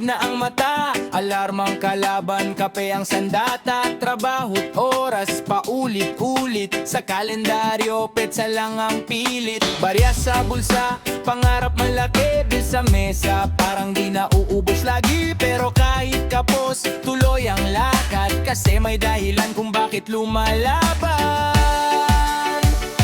na ang mata, alarmang kalaban, kape ang sandata. Trabaho't oras, paulit-ulit sa kalendaryo, petsa lang ang pilit. Barya sa bulsa, pangarap malaki, bil sa mesa, parang di na uubos lagi. Pero kahit kapos, tuloy ang lakad, kasi may dahilan kung bakit lumalaban.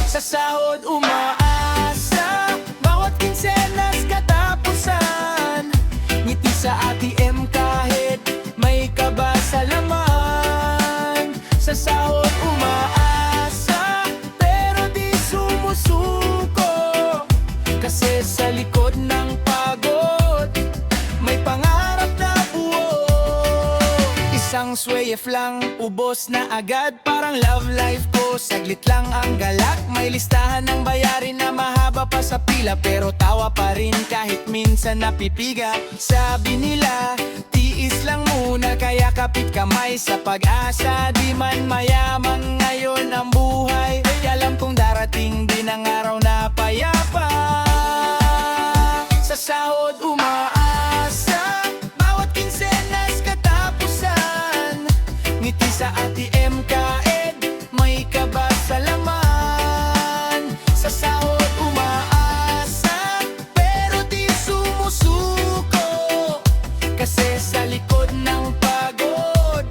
Sa sahod umaasa, bawat kinsenas katapusan. Ngiti sa ATM kahit may kaba sa laman. Sa sahod umaasa, pero di sumusuko, kasi sa likod ng pagod may pangarap na buo. Isang swayef lang, ubos na agad, parang love life ko. Saglit lang ang galak, may listahan ng bayarin na mahaba pa sa pila, pero tawa pa rin kahit minsan napipiga. Sabi nila, tiis lang muna, kaya kapit kamay sa pag-asa. Di man mayaman ngayon ang buhay, ay alam kong darating din ang araw na payapa. Sa sahod umaasa, bawat kinsenas katapusan. Ngiti sa ATM kahit may kaba sa laman. Sa sahod umaasa, pero di sumusuko, kasi sa likod ng pagod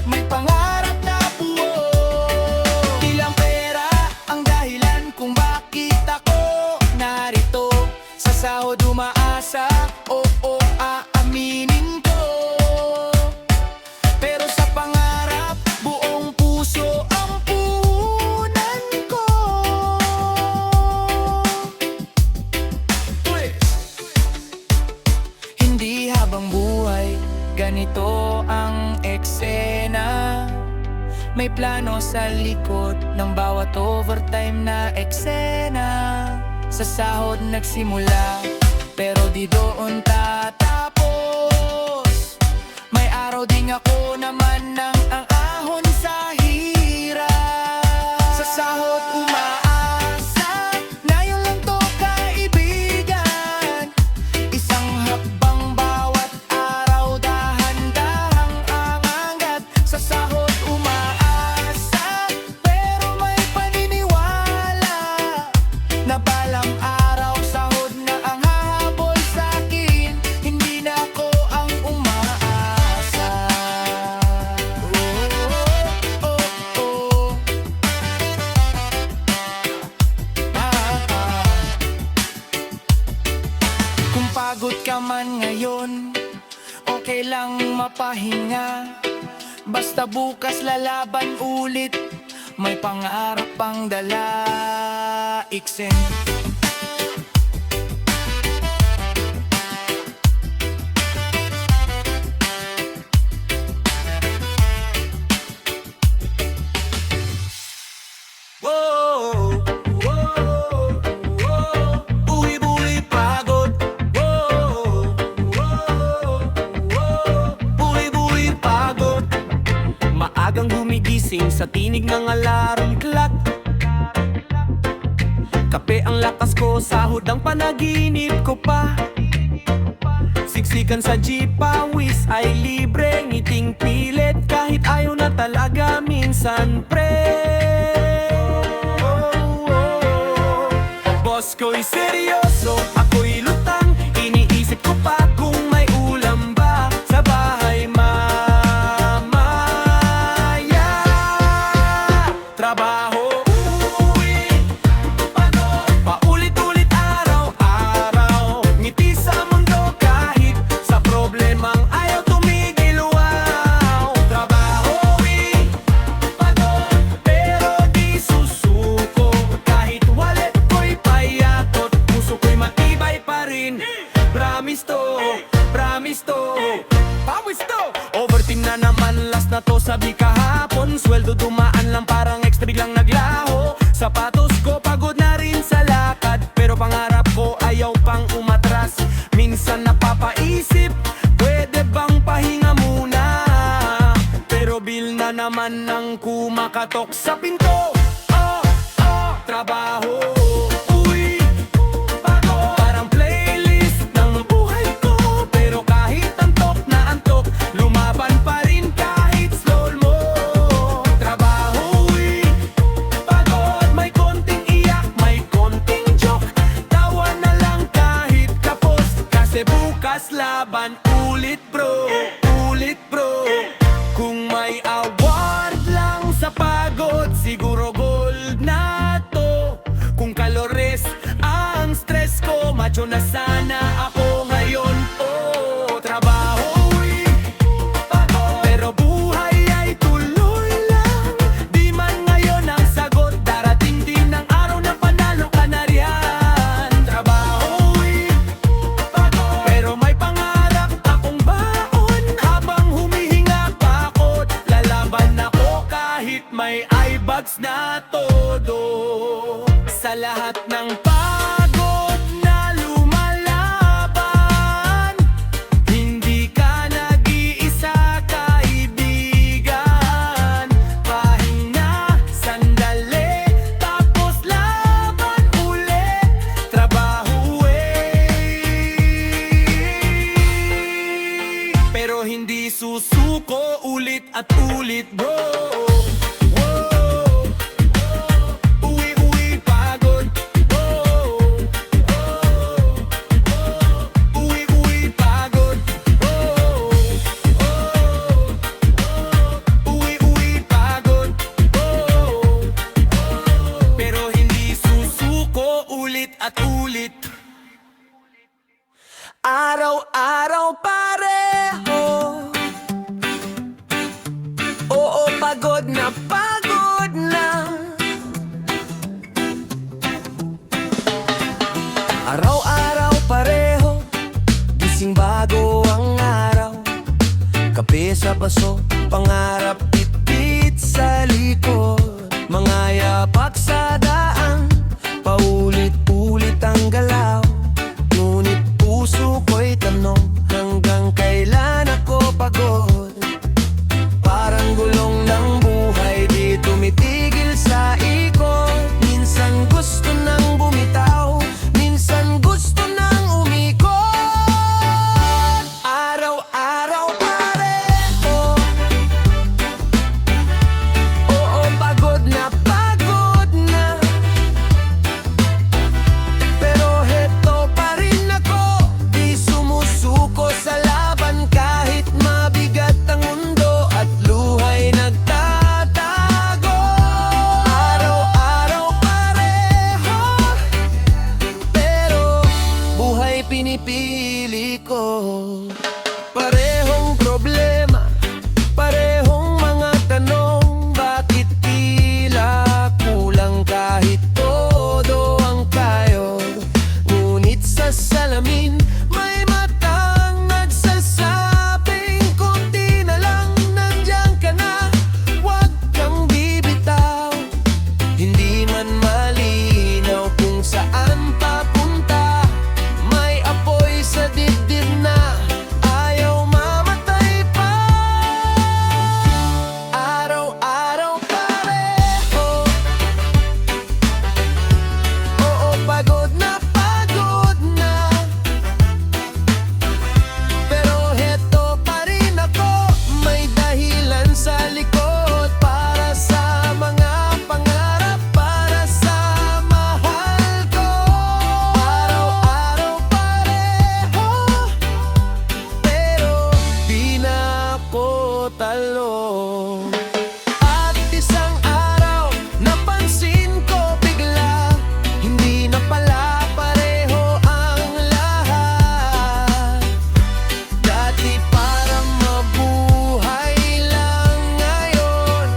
may pangarap na buo. Ilang pera ang dahilan kung bakit ako narito. Sa sahod umaasa, oo, aaminin ko. Pero sa pangarap, buong puso ang puhunan ko. Hindi habang buhay, ganito ang eksena. May plano sa likod ng bawat overtime na eksena. Sa sahod nagsimula, pero di doon tatapos. May araw ding ako naman ng ang ahon sa hirap. Sa sahod umaasa, na yun lang to kaibigan. Isang hakbang bawat araw, dahan-dahang aangat. Sa sahod umaasa, pero may paniniwala na balang araw sahod na ang hahabol sa'kin. Hindi na ako ang umaasa. Oh, oh, oh. Kung pagod ka man ngayon, okay lang mapahinga. Basta bukas lalaban ulit, may pangarap pang dalaiksin. Whoa, whoa, whoa. Buhay-buhay pagod. Whoa, whoa, whoa. Buhay-buhay pagod. Maagang gumigising sa tinig ng alarm clock. Kape ang lakas ko, sahod ang panaginip ko pa. Siksikan sa jeep, pawis ay libre. Ngiting pilit kahit ayaw na talaga minsan pre. Boss ko'y seryoso, ako'y lutang. Iniisip ko pa kung may ulam ba sa bahay mamaya. Trabaho, uwi, pagod, paulit-ulit araw-araw. Ngiti sa mundo kahit sa problemang ayaw tumigil, wow. Trabaho, uwi, pagod, pero di susuko. Kahit wallet ko'y payatot, puso ko'y matibay pa rin. Promise to, pawis to. Overtime na naman, last na to, sabi kahapon. Sweldo dumaan lang, parang extra biglang naglaho. Sapatos ko pagod na rin sa lakad, pero pangarap ko ayaw pang umatras. Minsan napapaisip, pwede bang pahinga muna? Pero bill na naman ang kumakatok sa pinto. Oh, oh, trabaho, uwi, pagod. Parang playlist ng buhay ko, pero kahit anto ulit bro, ulit bro. Kung may award lang sa pagod, siguro gold na to. Kung kalores ang stress ko, macho na sana ako ngayon. Oh, trabaho, pagod, pero buhay ay tuloy lang. Di man ngayon ang sagot, darating din ang araw na panalo ka na riyan. Trabaho, pagod, pero may pangarap akong baon. Habang humihinga pa ako't lalaban ako kahit may eye bags na todo. Sa lahat ng pagod na lumalaban, hindi ka nag-iisa, kaibigan. Pahinga, sandali, tapos laban ulit. Trabaho pero hindi susuko, ulit at ulit bro. At ulit, araw-araw pareho. Oo, pagod na pagod na. Araw-araw pareho, gising bago ang araw. Kape sa baso, pangarap bit-bit sa likod. Mga yapak sa daan, paulit-ulit ang galaw. Ngunit puso ko'y tanong, hanggang kailan ako pagod? Parang gulong ng buhay, di tumitigil sa ikot. Minsan gusto nang bumitaw, minsan gusto nang umikot. Araw-araw pareho. Oo, pagod na pagod na. Pero heto pa rin ako, di sumusuko sa laban. Kahit mabigat ang mundo at luhay nagtatago. Araw-araw pareho, pero buhay pinipili ko. Parehong problema, parehong mga tanong. Bakit tila kulang kahit todo ang kayod? Ngunit sa salamin may matang nagsasabing, konti na lang, nandiyan ka na, huwag kang bibitaw. Hindi man malinaw kung saan papunta, may apoy sa dibdib na ayaw mamatay pa. Araw-araw pareho. Oo, pagod na pagod na. Pero heto pa rin ako, may dahilan sa likod. Para sa mga pangarap, para sa mahal ko. Araw-araw pareho, pero di na ako talo. At isang araw, napansin ko bigla, hindi na pala pareho ang lahat. Dati parang mabuhay lang, ngayon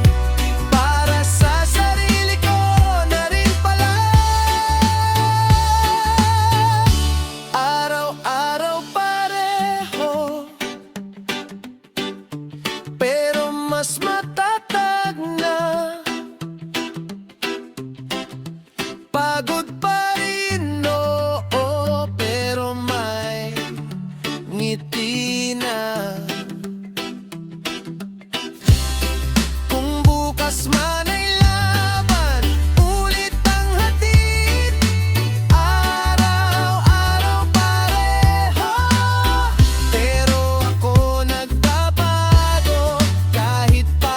para sa sarili ko na rin pala. Araw-araw pareho, pero mas matatag na. Pagod pa rin, oo, pero may ngiti na. Kung bukas man ay laban, ulit ang hatid. Araw-araw pareho, pero ako nagbabago kahit pa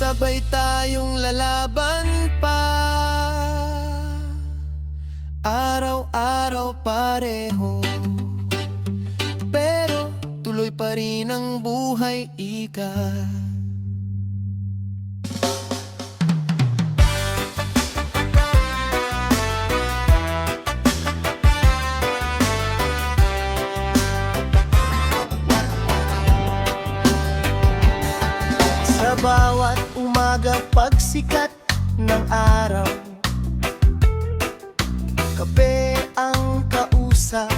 sabay tayong lalaban pa. Araw-araw pareho, pero tuloy pa rin ang buhay, ika. Sa bawat umaga pagsikat ng araw, kape ang kausap.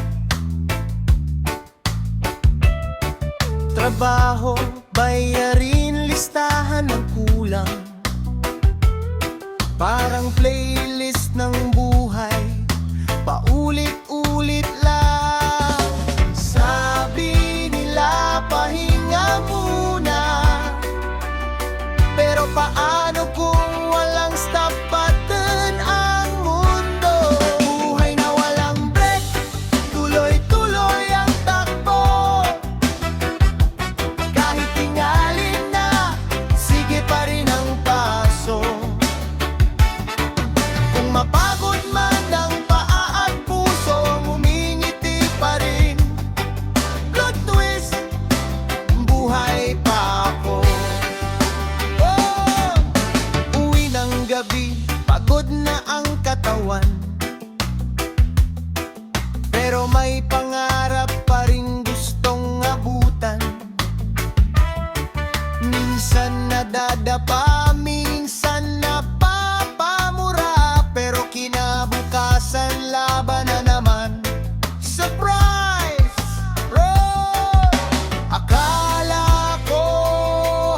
Trabaho, bayarin, listahan ng kulang. Parang playlist ng buhay, paulit-ulit lang. Sabi nila pahinga muna, pero paano kung walang stop button ang mundo? Buhay na walang break, tuloy-tuloy ang takbo. Kahit tingalin na, sige pa rin ang paso. Kung mapagod man ang paa at puso, ngumingiti pa rin. Plot twist, buhay pa ako. Uwi ng gabi, pagod na ang katawan, pero may pangarap pa rin gustong abutan. Minsan nadadapa, minsan napapamura, pero kinabukasan laban na naman. Surprise! Roll! Akala ko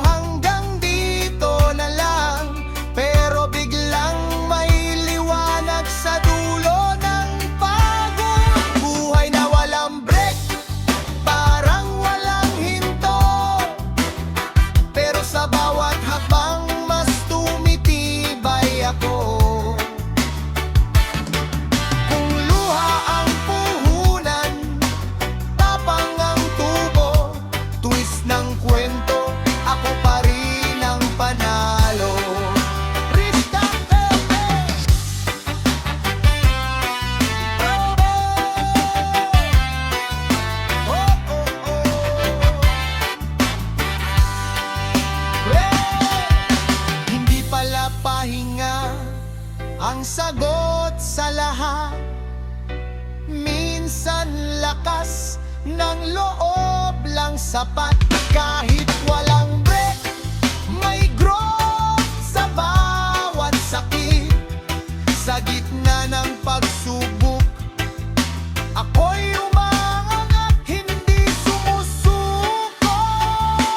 hanggang dito na lang, pero biglang may liwanag sa dulo ng pagod. Buhay na walang break, parang walang hinto, pero sa bawat habang mas tumitibay ako. Kung luha ang puhunan, tapang ang tubo, twist ng kwento, ako pa rin ang panalo. Rista Pepe! Oh, oh, oh. Hindi pala pahinga ang sagot sa lahat. Minsan lakas ng loob lang sapat. Kahit walang break, may growth sa bawat sakit. Sa gitna ng pagsubok, ako'y umaangat, hindi sumusuko.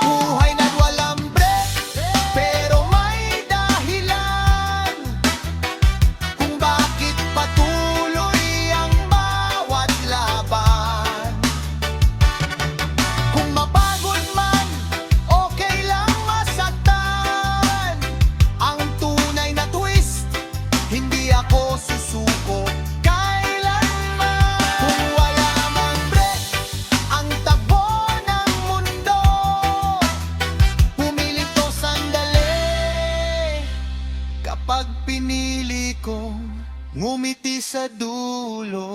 Buhay na walang break, pero may dahilan kung bakit patuloy ang bawat laban. Kung mapagod man, okay lang masaktan. Ang tunay na twist, hindi ako susuko kailanman. Kung wala mang break, ang takbo ng mundo, humilit ko sandali. Kapag pinili ko ngumiti sa dulo.